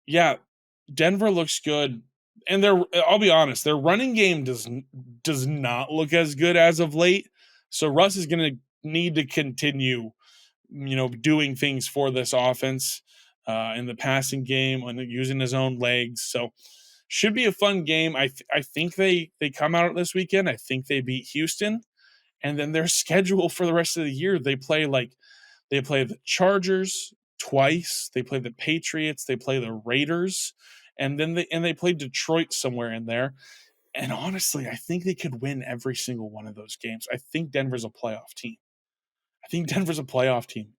A: Yeah, Denver looks good, and I'll be honest, their running game does not look as good as of late. So Russ is going to need to continue, doing things for this offense in the passing game and using his own legs. So should be a fun game. I think they come out this weekend. I think they beat Houston. And then their schedule for the rest of the year, they play the Chargers twice, they play the Patriots, they play the Raiders, and then they play Detroit somewhere in there. And honestly, I think they could win every single one of those games. I think Denver's a playoff team.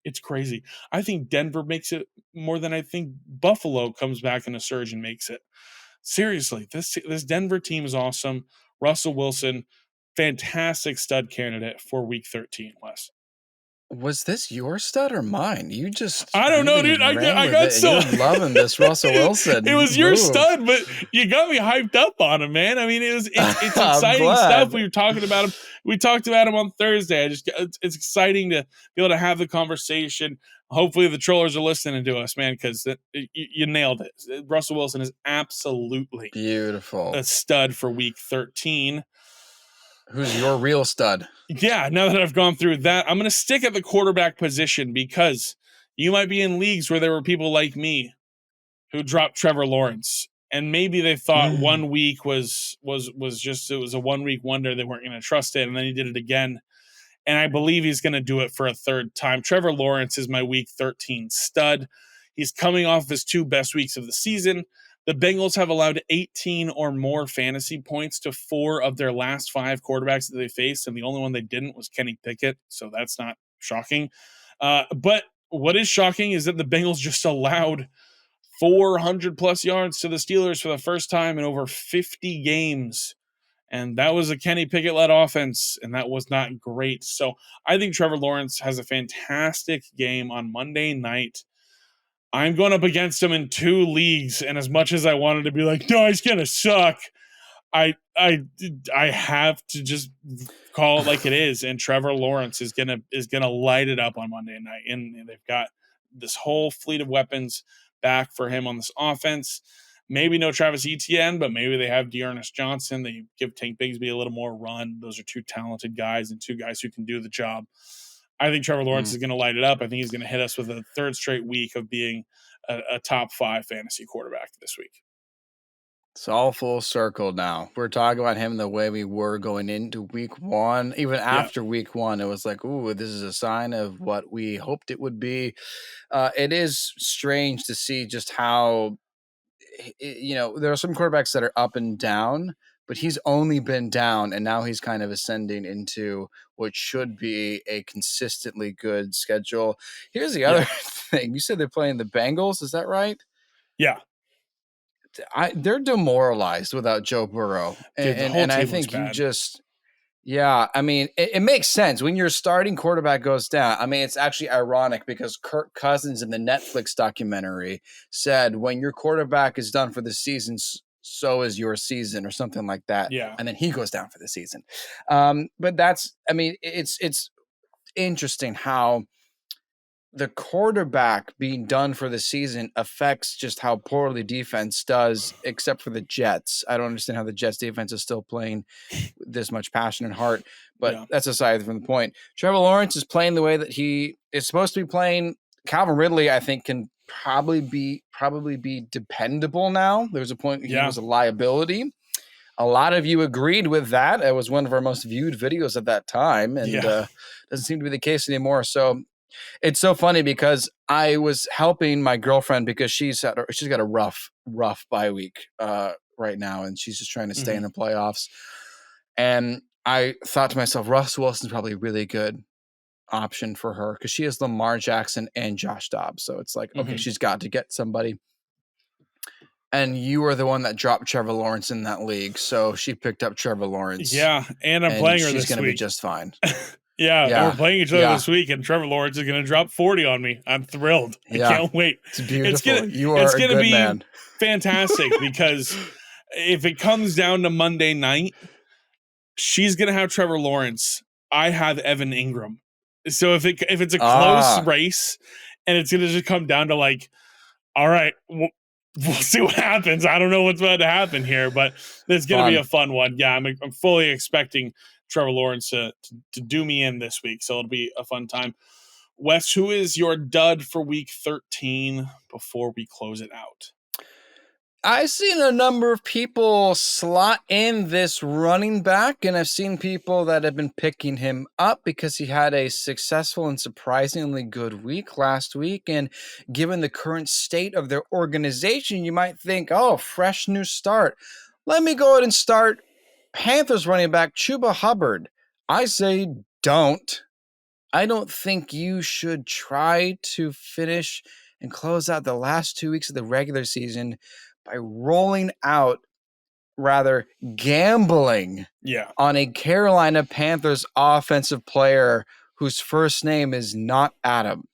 A: It's crazy. I think Denver makes it more than I think Buffalo comes back in a surge and makes it. Seriously, this Denver team is awesome. Russell Wilson, fantastic stud candidate for week 13, Wes.
B: Was this your stud or mine? You just
A: I don't know, dude. I got so
B: you're loving this Russell Wilson.
A: It was your stud, but you got me hyped up on him, man. I mean, it's exciting stuff. We were talking about him. We talked about him on Thursday. It's exciting to be able to have the conversation. Hopefully the trollers are listening to us, man, because you nailed it. Russell Wilson is absolutely
B: beautiful.
A: A stud for week 13.
B: Who's your real stud?
A: Yeah, now that I've gone through that, I'm going to stick at the quarterback position because you might be in leagues where there were people like me who dropped Trevor Lawrence, and maybe they thought 1 week was just it was a 1 week wonder. They weren't going to trust it, and then he did it again. And I believe he's going to do it for a third time. Trevor Lawrence is my week 13 stud. He's coming off his 2 best weeks of the season. The Bengals have allowed 18 or more fantasy points to 4 of their last 5 quarterbacks that they faced, and the only one they didn't was Kenny Pickett, so that's not shocking. But what is shocking is that the Bengals just allowed 400-plus yards to the Steelers for the first time in over 50 games, and that was a Kenny Pickett-led offense, and that was not great. So I think Trevor Lawrence has a fantastic game on Monday night. I'm going up against him in 2 leagues, and as much as I wanted to be like, no, he's going to suck, I have to just call it like it is, and Trevor Lawrence is gonna light it up on Monday night, and they've got this whole fleet of weapons back for him on this offense. Maybe no Travis Etienne, but maybe they have Dearness Johnson. They give Tank Bigsby a little more run. Those are 2 talented guys and 2 guys who can do the job. I think Trevor Lawrence is going to light it up. I think he's going to hit us with a 3rd straight week of being a top 5 fantasy quarterback this week.
B: It's all full circle now. We're talking about him the way we were going into week one. Even
A: Yeah.
B: after week one, it was like, ooh, this is a sign of what we hoped it would be. It is strange to see just how, there are some quarterbacks that are up and down, but he's only been down, and now he's kind of ascending into what should be a consistently good schedule. Here's the other thing. You said they're playing the Bengals. Is that right?
A: Yeah.
B: They're demoralized without Joe Burrow,
A: Dude, the
B: and
A: whole
B: and I
A: team looks
B: think
A: bad.
B: yeah, I mean, it makes sense when your starting quarterback goes down. I mean, it's actually ironic because Kirk Cousins in the Netflix documentary said, "When your quarterback is done for the season, so is your season," or something like that,
A: Yeah.
B: and then he goes down for the season. But I mean, it's interesting how the quarterback being done for the season affects just how poorly defense does, except for the Jets. I don't understand how the Jets defense is still playing this much passion and heart, but
A: Yeah.
B: that's aside from the point. Trevor Lawrence is playing the way that he is supposed to be playing. Calvin Ridley, I think, can probably be dependable now. There was a point he was a liability. A lot of you agreed with that. It was one of our most viewed videos at that time, and doesn't seem to be the case anymore. So it's so funny because I was helping my girlfriend because she's got a rough bye week right now, and she's just trying to stay in the playoffs. And I thought to myself, Russ Wilson's probably a really good option for her because she has Lamar Jackson and Josh Dobbs. So it's like, okay, she's got to get somebody. And you were the one that dropped Trevor Lawrence in that league, so she picked up Trevor Lawrence.
A: Yeah, and I'm playing her
B: she's
A: this
B: going to be
A: week.
B: just fine.
A: Yeah, and we're playing each other
B: Yeah.
A: this week, and Trevor Lawrence is going to drop 40 on me. I'm thrilled. I can't wait.
B: It's beautiful. You are
A: it's
B: a
A: gonna
B: good
A: be
B: man.
A: fantastic because if it comes down to Monday night, she's going to have Trevor Lawrence. I have Evan Ingram. So if it's a close race, and it's going to just come down to like, all right, we'll see what happens. I don't know what's about to happen here, but it's going to be a fun one. Yeah, I'm fully expecting Trevor Lawrence to do me in this week, so it'll be a fun time. Wes, who is your dud for week 13 before we close it out?
B: I've seen a number of people slot in this running back, and I've seen people that have been picking him up because he had a successful and surprisingly good week last week. And given the current state of their organization, you might think, oh, fresh new start. Let me go ahead and start Panthers running back Chuba Hubbard. I say don't. I don't think you should try to finish and close out the last 2 weeks of the regular season by rolling out, rather gambling on a Carolina Panthers offensive player whose first name is not Adam.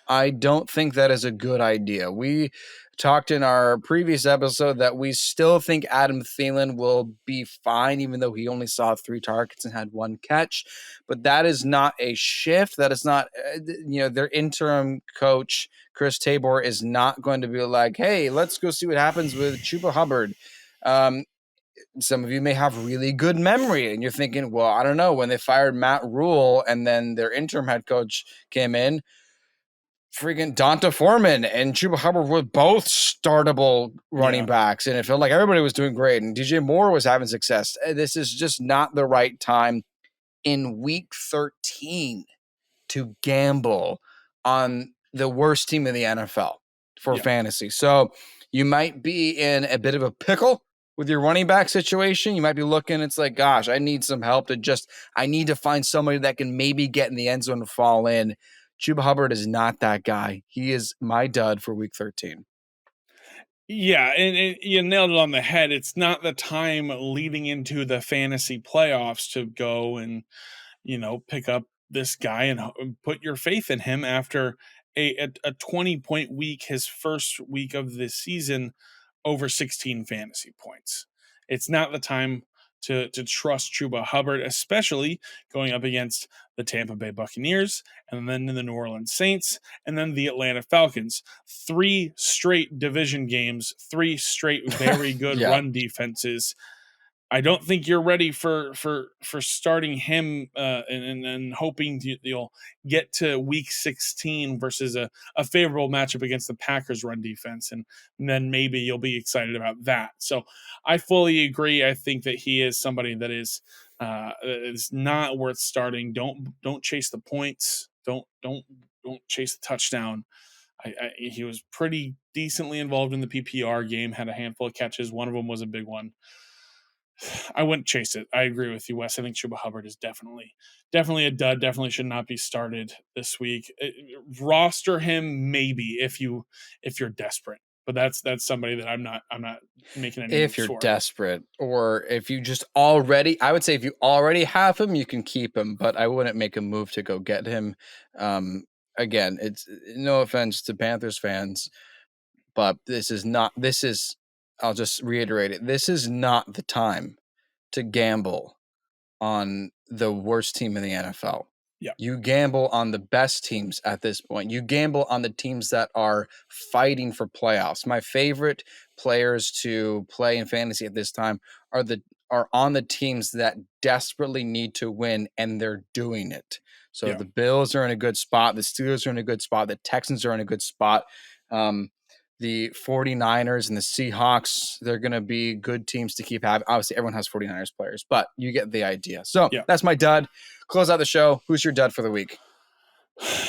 B: I don't think that is a good idea. We talked in our previous episode that we still think Adam Thielen will be fine, even though he only saw 3 targets and had 1 catch. But that is not a shift. That is not, their interim coach, Chris Tabor, is not going to be like, hey, let's go see what happens with Chuba Hubbard. Some of you may have really good memory and you're thinking, well, I don't know, when they fired Matt Rule and then their interim head coach came in, freaking Donta Foreman and Chuba Hubbard were both startable running backs, and it felt like everybody was doing great, and DJ Moore was having success. This is just not the right time in week 13 to gamble on the worst team in the NFL for fantasy. So you might be in a bit of a pickle with your running back situation. You might be looking, it's like, gosh, I need some help I need to find somebody that can maybe get in the end zone and fall in. Chuba Hubbard is not that guy. He is my dud for week 13.
A: Yeah, and you nailed it on the head. It's not the time leading into the fantasy playoffs to go and, pick up this guy and put your faith in him after a 20-point week, his first week of this season, over 16 fantasy points. It's not the time to trust Chuba Hubbard, especially going up against the Tampa Bay Buccaneers and then the New Orleans Saints and then the Atlanta Falcons. 3 straight division games, 3 straight very good run defenses. I don't think you're ready for starting him and hoping you'll get to week 16 versus a favorable matchup against the Packers run defense. And then maybe you'll be excited about that. So I fully agree. I think that he is somebody that is not worth starting. Don't chase the points. Don't chase the touchdown. He was pretty decently involved in the PPR game, had a handful of catches. One of them was a big one. I wouldn't chase it. I agree with you, Wes. I think Chuba Hubbard is definitely a dud. Definitely should not be started this week. Roster him maybe if you're desperate, but that's somebody that I'm not making any.
B: If you're desperate, or if you just already, I would say if you already have him, you can keep him, but I wouldn't make a move to go get him. Again, it's no offense to Panthers fans, but I'll just reiterate it. This is not the time to gamble on the worst team in the NFL.
A: Yeah.
B: You gamble on the best teams at this point. You gamble on the teams that are fighting for playoffs. My favorite players to play in fantasy at this time are on the teams that desperately need to win, and they're doing it. So the Bills are in a good spot. The Steelers are in a good spot. The Texans are in a good spot. The 49ers and the Seahawks, they're going to be good teams to keep having. Obviously, everyone has 49ers players, but you get the idea. So that's my dud. Close out the show. Who's your dud for the week?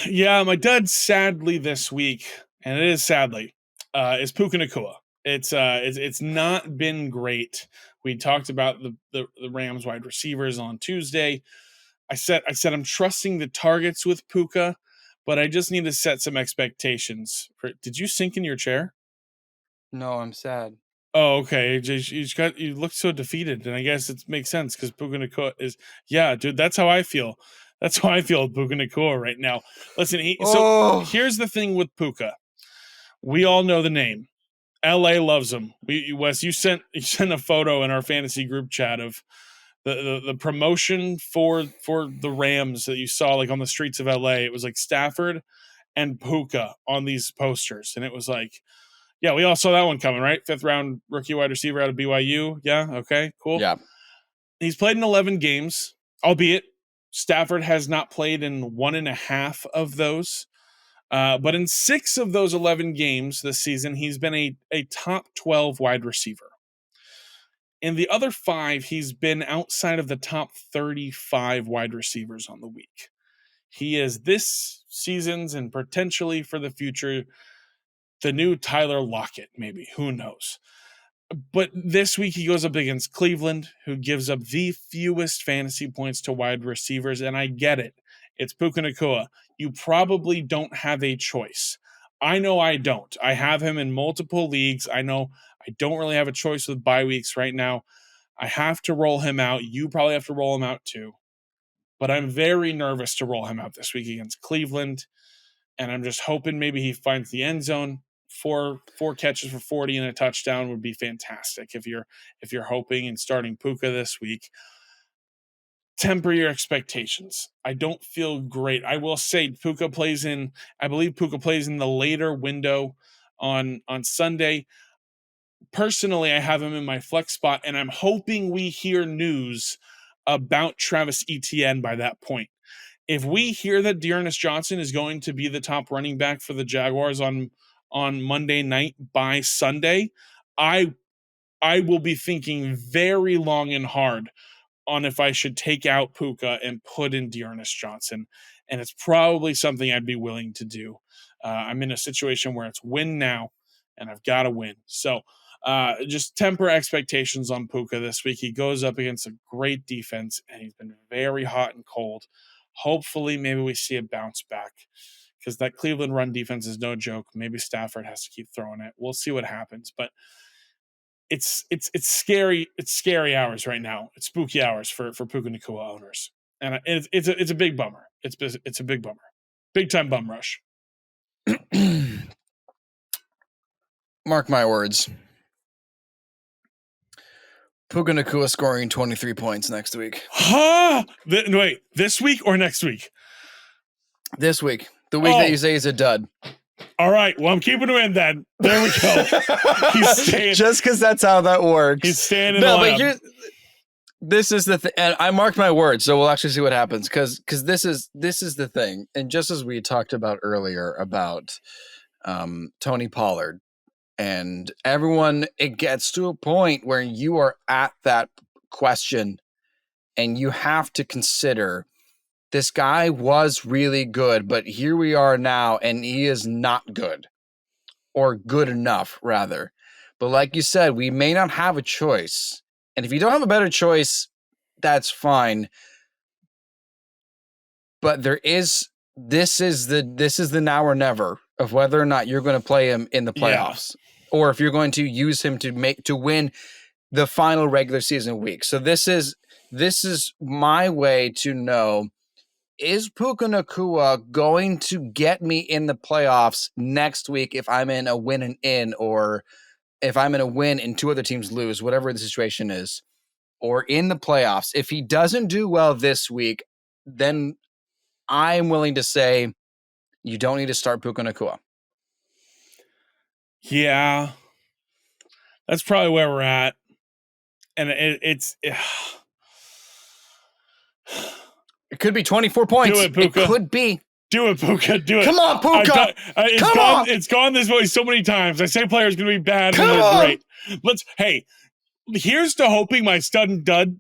A: Yeah, my dud sadly this week, and it is sadly, is Puka Nacua. It's not been great. We talked about the Rams wide receivers on Tuesday. I said I'm trusting the targets with Puka, but I just need to set some expectations. Did you sink in your chair?
B: No, I'm sad.
A: Oh, okay. You look so defeated, and I guess it makes sense because Puka Nacua is. Yeah, dude, that's how I feel. That's how I feel with Puka Nacua right now. Listen, so here's the thing with Puka. We all know the name. LA loves him. Wes, you sent a photo in our fantasy group chat of the promotion for the Rams that you saw like on the streets of LA. It was like Stafford and Puka on these posters, and it was like, yeah, we all saw that one coming, right? 5th round rookie wide receiver out of BYU. Yeah, okay, cool.
B: Yeah,
A: he's played in 11 games, albeit Stafford has not played in 1.5 of those. But in 6 of those 11 games this season, he's been a top 12 wide receiver. In the other 5, he's been outside of the top 35 wide receivers on the week. He is this season's and potentially for the future the new Tyler Lockett, maybe. Who knows? But this week he goes up against Cleveland, who gives up the fewest fantasy points to wide receivers, and I get it. It's Puka Nacua. You probably don't have a choice. I know I don't. I have him in multiple leagues. I know I don't really have a choice with bye weeks right now. I have to roll him out. You probably have to roll him out too. But I'm very nervous to roll him out this week against Cleveland, and I'm just hoping maybe he finds the end zone. Four catches for 40 and a touchdown would be fantastic if you're hoping and starting Puka this week. Temper your expectations. I don't feel great. I will say I believe Puka plays in the later window on Sunday. Personally, I have him in my flex spot, and I'm hoping we hear news about Travis Etienne by that point. If we hear that Dearness Johnson is going to be the top running back for the Jaguars on Monday night by Sunday, I will be thinking very long and hard on if I should take out Puka and put in Dearness Johnson. And it's probably something I'd be willing to do. I'm in a situation where it's win now, and I've got to win. So just temper expectations on Puka this week. He goes up against a great defense, and he's been very hot and cold. Hopefully, maybe we see a bounce back because that Cleveland run defense is no joke. Maybe Stafford has to keep throwing it. We'll see what happens, but it's scary. It's scary hours right now. It's spooky hours for Puka Nacua owners, and it's a big bummer. It's a big bummer, big time bum rush.
B: Mark my words. Puka Nacua scoring 23 points next week.
A: Huh? Wait, this week or next week?
B: This week. The week that you say is a dud.
A: All right. Well, I'm keeping him in then. There we go. He's staying.
B: Just because that's how that works.
A: He's staying in the lineup.
B: This is the thing, and I marked my words, so we'll actually see what happens. Because this is the thing, and just as we talked about earlier about Tony Pollard and everyone, it gets to a point where you are at that question, and you have to consider this guy was really good, but here we are now, and he is not good, or good enough, rather. But like you said, we may not have a choice. And if you don't have a better choice, that's fine. But this is the now or never of whether or not you're going to play him in the playoffs, or if you're going to use him to win the final regular season week. So this is my way to know, is Puka Nacua going to get me in the playoffs next week if I'm in a win and in, or if I'm in a win and two other teams lose, whatever the situation is, or in the playoffs? If he doesn't do well this week, then I'm willing to say you don't need to start Puka Nacua.
A: Yeah, that's probably where we're at. And it
B: could be 24 points.
A: Do it, Puka.
B: It could be.
A: Do it, Puka. Do it.
B: Come on, Puka.
A: It's gone this way so many times. I say players going to be bad and they're great. Here's to hoping my stud and dud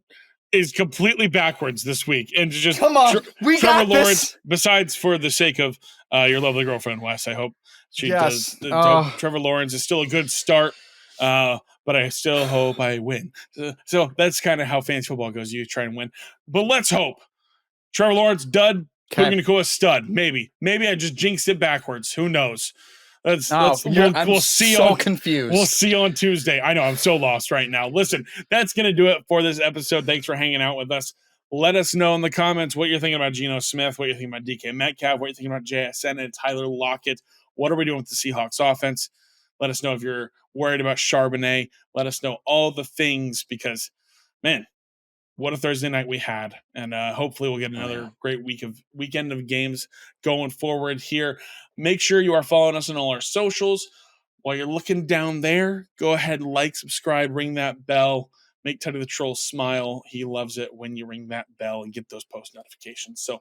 A: is completely backwards this week. And just
B: come on. We
A: Trevor
B: got
A: Lawrence,
B: this.
A: Besides for the sake of your lovely girlfriend, Wes, I hope she does. Trevor Lawrence is still a good start. But I still hope I win. So that's kind of how fantasy football goes. You try and win. But let's hope. Trevor Lawrence, dud. Puka Nacua, stud. Maybe I just jinxed it backwards. Who knows? We'll see.
B: So confused.
A: We'll see on Tuesday. I know, I'm so lost right now. Listen, that's going to do it for this episode. Thanks for hanging out with us. Let us know in the comments what you're thinking about Geno Smith, what you're thinking about DK Metcalf, what you're thinking about JSN and Tyler Lockett. What are we doing with the Seahawks offense? Let us know if you're worried about Charbonnet. Let us know all the things, because, man, what a Thursday night we had. And hopefully we'll get another great weekend of games going forward here. Make sure you are following us on all our socials. While you're looking down there, go ahead, like, subscribe, ring that bell. Make Teddy the Troll smile. He loves it when you ring that bell and get those post notifications. So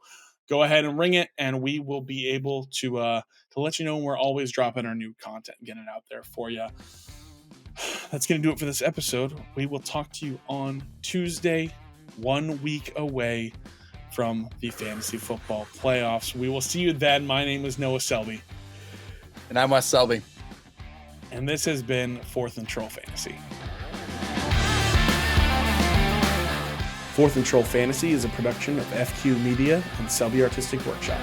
A: go ahead and ring it, and we will be able to let you know when we're always dropping our new content and getting it out there for you. That's going to do it for this episode. We will talk to you on Tuesday, 1 week away from the fantasy football playoffs. We will see you then. My name is Noah Selby.
B: And I'm Wes Selby.
A: And this has been 4th and Troll Fantasy. 4th and Troll Fantasy is a production of FQ Media and Selby Artistic Workshop.